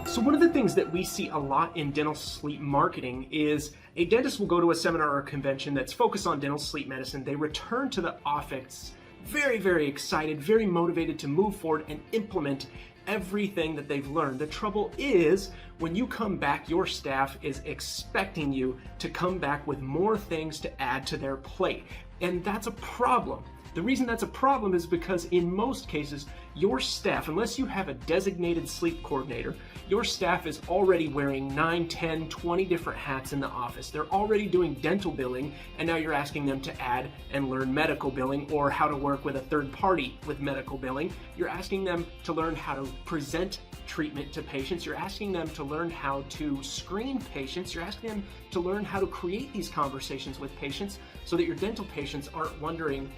So one of the things that we see a lot in dental sleep marketing is a dentist will go to a seminar or convention that's focused on dental sleep medicine. They return to the office very, very excited, very motivated to move forward and implement everything that they've learned. The trouble is, when you come back, your staff is expecting you to come back with more things to add to their plate. And that's a problem. The reason that's a problem is because in most cases, your staff, unless you have a designated sleep coordinator, your staff is already wearing 9, 10, 20 different hats in the office. They're already doing dental billing, and now you're asking them to add and learn medical billing or how to work with a third party with medical billing. You're asking them to learn how to present treatment to patients. You're asking them to learn how to screen patients. You're asking them to learn how to create these conversations with patients so that your dental patients aren't wondering,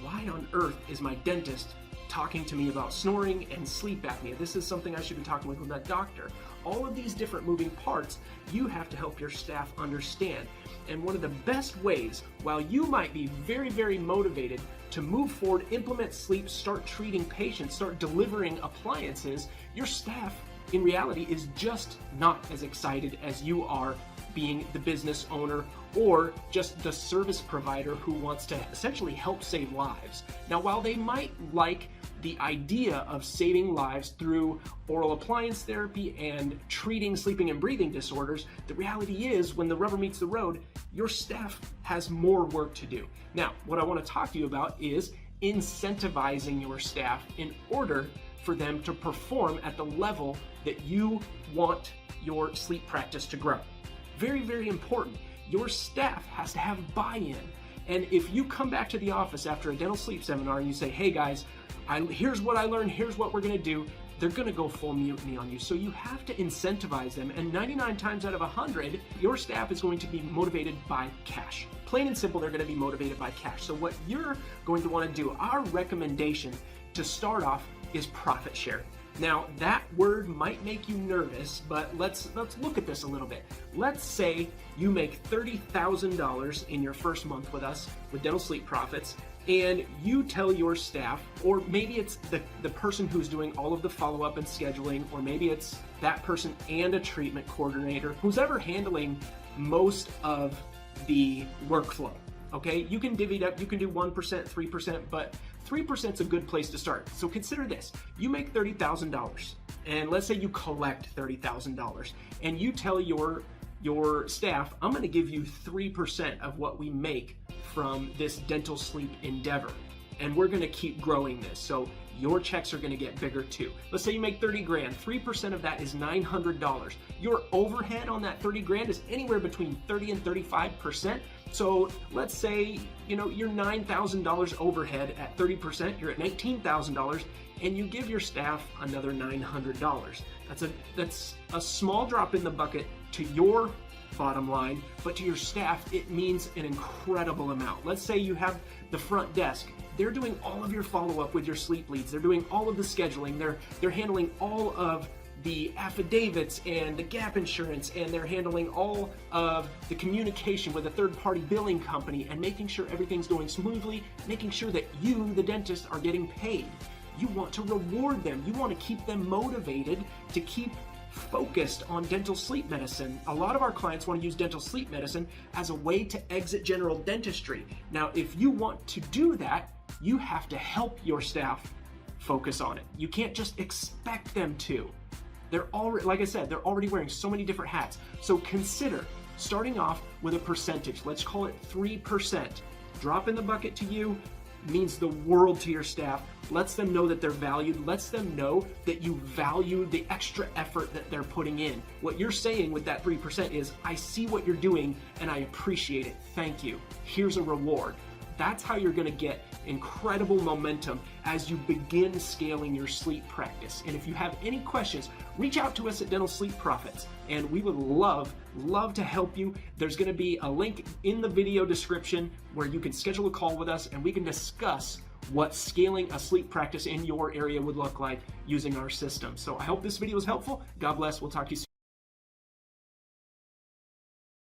why on earth is my dentist talking to me about snoring and sleep apnea? This is something I should be talking with my doctor. All of these different moving parts, you have to help your staff understand. And one of the best ways, while you might be very, very motivated to move forward, implement sleep, start treating patients, start delivering appliances, your staff in reality is just not as excited as you are being the business owner or just the service provider who wants to essentially help save lives. Now, while they might like the idea of saving lives through oral appliance therapy and treating sleeping and breathing disorders, the reality is when the rubber meets the road, your staff has more work to do. Now, what I want to talk to you about is incentivizing your staff in order for them to perform at the level that you want your sleep practice to grow. Very, very important. Your staff has to have buy-in. And if you come back to the office after a dental sleep seminar and you say, hey guys, here's what I learned, here's what we're gonna do, they're gonna go full mutiny on you. So you have to incentivize them, and 99 times out of 100, your staff is going to be motivated by cash. Plain and simple, they're gonna be motivated by cash. So what you're going to wanna do, our recommendation to start off is profit sharing. Now, that word might make you nervous, but let's look at this a little bit. Let's say you make $30,000 in your first month with us with Dental Sleep Profits, and you tell your staff, or maybe it's the person who's doing all of the follow-up and scheduling, or maybe it's that person and a treatment coordinator, who's ever handling most of the workflow. Okay, you can divvy it up, you can do 1%, 3%, but 3% is a good place to start. So consider this, you make $30,000, and let's say you collect $30,000, and you tell your staff, I'm gonna give you 3% of what we make from this dental sleep endeavor, and we're gonna keep growing this. So your checks are gonna get bigger too. Let's say you make 30 grand, 3% of that is $900. Your overhead on that 30 grand is anywhere between 30 and 35%. So let's say, you're $9,000 overhead at 30%, you're at $19,000, and you give your staff another $900. That's a small drop in the bucket to your bottom line, but to your staff, it means an incredible amount. Let's say you have the front desk. They're doing all of your follow-up with your sleep leads. They're doing all of the scheduling. They're handling all of the affidavits and the gap insurance, and they're handling all of the communication with a third-party billing company and making sure everything's going smoothly, making sure that you, the dentist, are getting paid. You want to reward them. You want to keep them motivated to keep focused on dental sleep medicine. A lot of our clients want to use dental sleep medicine as a way to exit general dentistry. Now, if you want to do that, you have to help your staff focus on it. You can't just expect them to. They're already, like I said, they're already wearing so many different hats. So consider starting off with a percentage. Let's call it 3%. Drop in the bucket to you means the world to your staff. Lets them know that they're valued. Lets them know that you value the extra effort that they're putting in. What you're saying with that 3% is, I see what you're doing and I appreciate it. Thank you. Here's a reward. That's how you're gonna get incredible momentum as you begin scaling your sleep practice. And if you have any questions, reach out to us at Dental Sleep Profits, and we would love to help you. There's gonna be a link in the video description where you can schedule a call with us and we can discuss what scaling a sleep practice in your area would look like using our system. So I hope this video was helpful. God bless, we'll talk to you soon.